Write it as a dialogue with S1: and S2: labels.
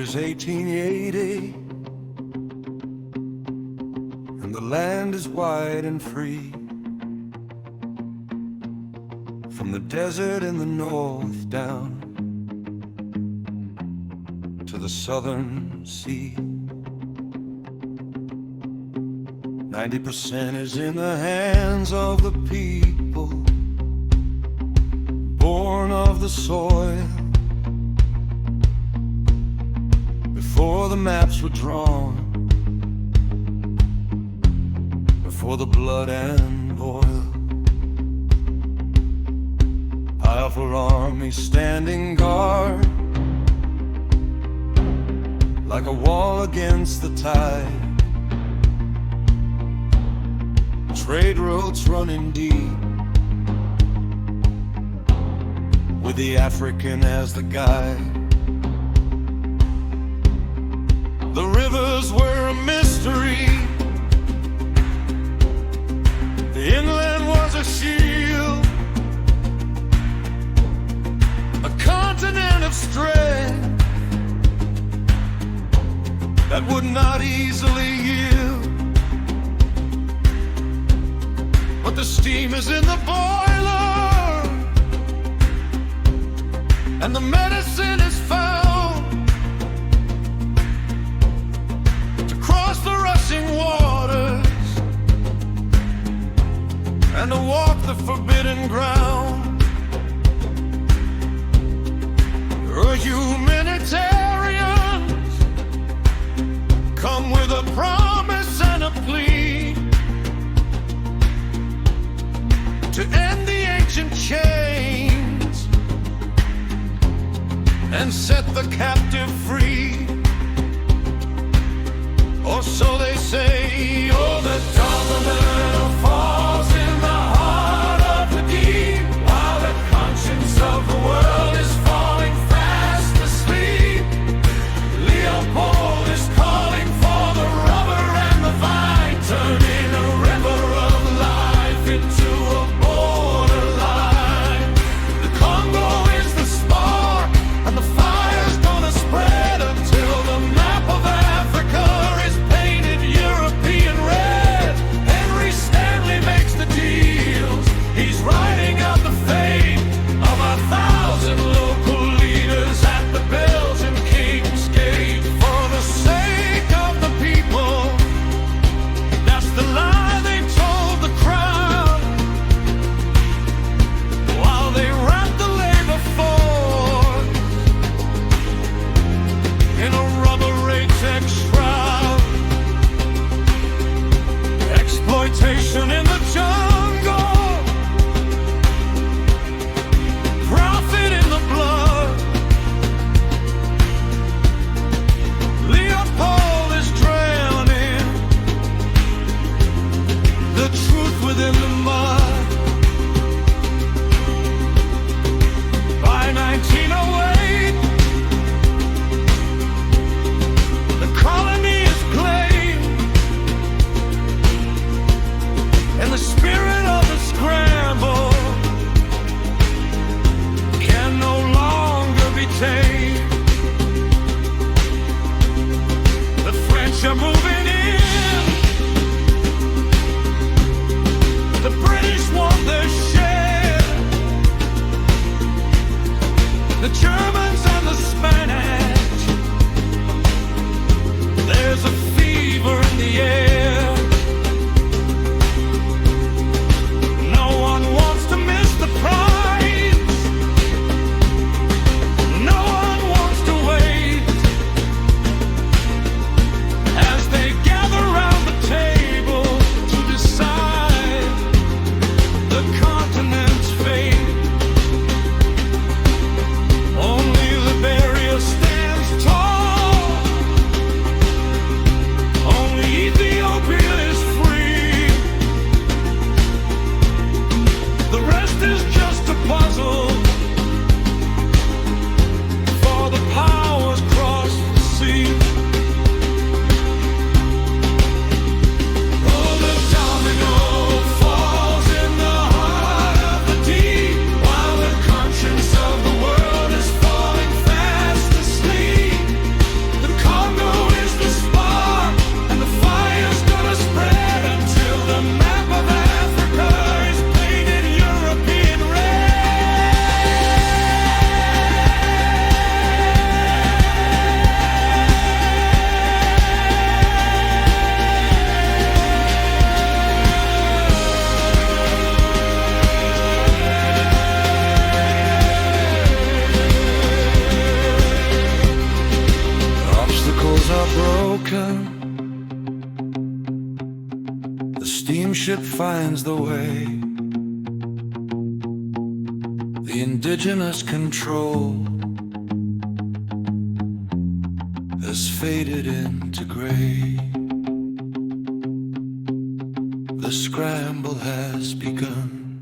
S1: is 1880, and the land is wide and free. From the desert in the north down to the southern sea, 90% is in the hands of the people, born of the soil. Before the maps were drawn, before the blood and oil, powerful army standing guard, like a wall against the tide. Trade routes running deep, with the African as the guide. The rivers were a mystery, the inland was a shield, a continent of strength that would not easily yield. But the steam is in the boiler, and the medicine is found to cross the rushing waters and to walk the forbidden ground. You're humanitarians, come with a promise and a plea to end the ancient chains and set the captive free. Or so they say. Oh, the domino falls in the heart of the deep, while the conscience of the world is falling fast asleep. Leopold is calling for the rubber and the vine, turning a river of life into a borderline. The Congo is the spark, and the fire's gonna spread until the map of Africa is painted European red. Henry Stanley makes the deals. He's writing out the fate of 1,000 local leaders at the Belgian King's Gate. For the sake of the people, that's the lie they told the crowd, while they wrapped the labor force in a rubber latex shroud. Exploitation in the jungle, profit in the blood. Leopold is drowning the truth within the mud. By 1908, the colony is claimed, and the spirit of the scramble can no longer be tamed. The French are moving in, the British want steamship finds the way. The indigenous control has faded into gray. The scramble has begun.